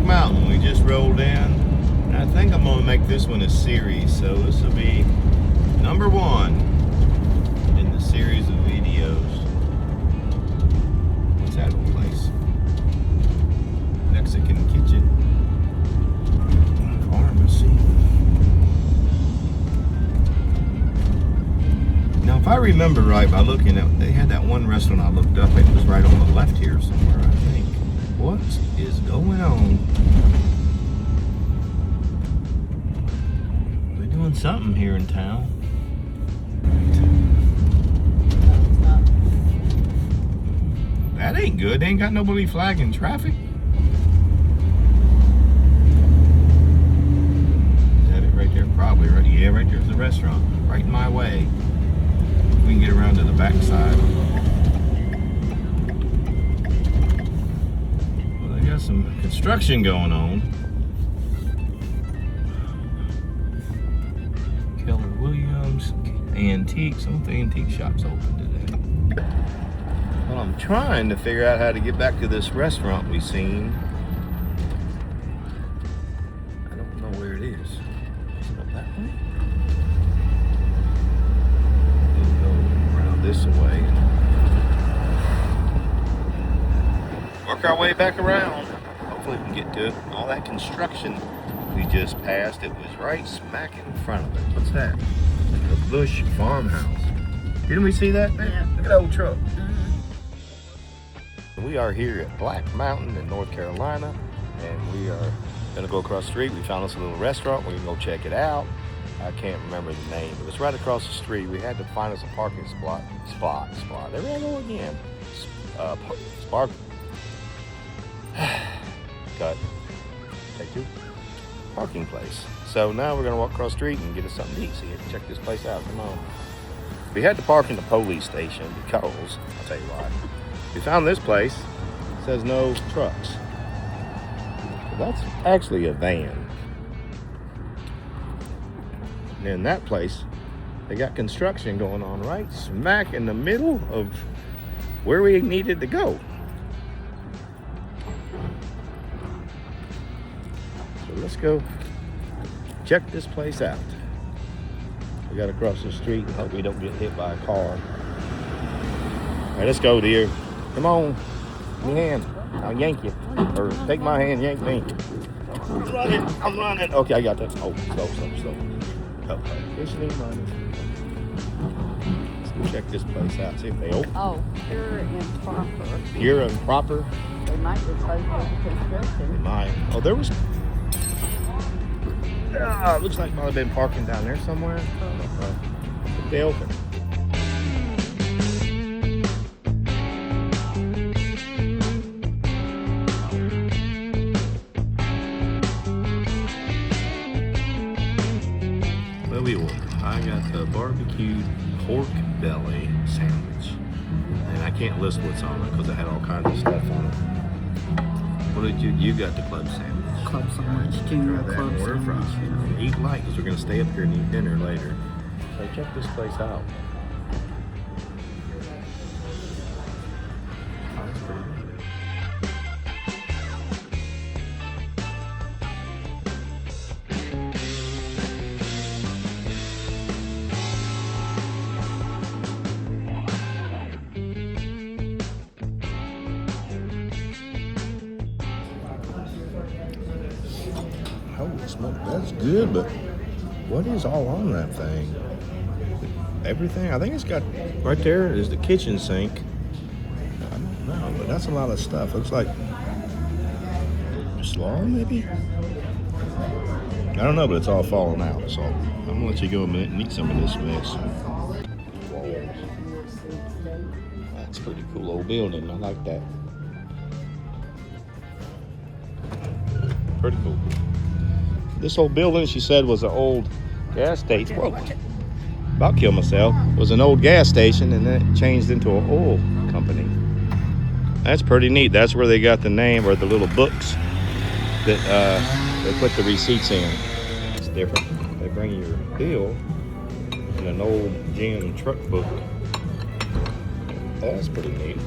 Mountain. We just rolled in. And I think I'm going to make this one a series. So this will be number 1 in the series of videos. What's that old place? Mexican kitchen. Pharmacy. Now, if I remember right, by looking at, they had that one restaurant I looked up. It was right on the left here somewhere, I think. What is going on? We're doing something here in town. That ain't good. They ain't got nobody flagging traffic. Is that it right there? Probably right. Yeah, right there's the restaurant. Right in my way. We can get around to the back side. Well, they got some construction going on. Keller Williams Antiques. Some of the antique shops open today. Well, I'm trying to figure out how to get back to this restaurant we seen. I don't know where it is. Is it up that way? This way. Work our way back around. Hopefully we can get to it. All that construction we just passed, it was right smack in front of it. What's that? The Bush Farmhouse. Didn't we see that there? Yeah. Look at that old truck. We are here at Black Mountain in North Carolina, and we are gonna go across the street. We found us a little restaurant. We can go check it out. I can't remember the name, but it's right across the street. We had to find us a parking spot. There we go again. Spark. Cut. Take 2. Parking place. So now we're gonna walk across the street and get us something to eat. See, check this place out. Come on. We had to park in the police station because, I'll tell you why. We found this place. It says no trucks. So that's actually a van. In that place, they got construction going on right smack in the middle of where we needed to go. So let's go check this place out. We got to cross the street and hope we don't get hit by a car. All right, let's go, dear. Come on, give me a hand. I'll yank you, or take my hand, yank me. I'm running. Okay, I got that. Oh, slow. Oh, let's go check this place out. See if they open. Oh, Pure and Proper. Pure and Proper. They might be closed for construction. They might. Oh, there was. Looks like might have been parking down there somewhere. They open. I got the barbecued pork belly sandwich, and I can't list what's on it because I had all kinds of stuff on it. What did you got the club sandwich? Club sandwich, junior club sandwich. Eat light because we're gonna stay up here and eat dinner later. So check this place out. Oh, that's pretty good. Holy smoke, that's good, but what is all on that thing? Everything? I think it's got, right there is the kitchen sink. I don't know, but that's a lot of stuff. Looks like slaw, maybe? I don't know, but it's all falling out, so I'm gonna let you go a minute and eat some of this mess. That's a pretty cool old building. I like that. Pretty cool. This old building, she said, was an old gas station. Whoa, about killed myself. It was an old gas station, and then it changed into an oil company. That's pretty neat. That's where they got the name, or the little books that they put the receipts in. It's different. They bring you your bill in an old GM truck book. That's pretty neat.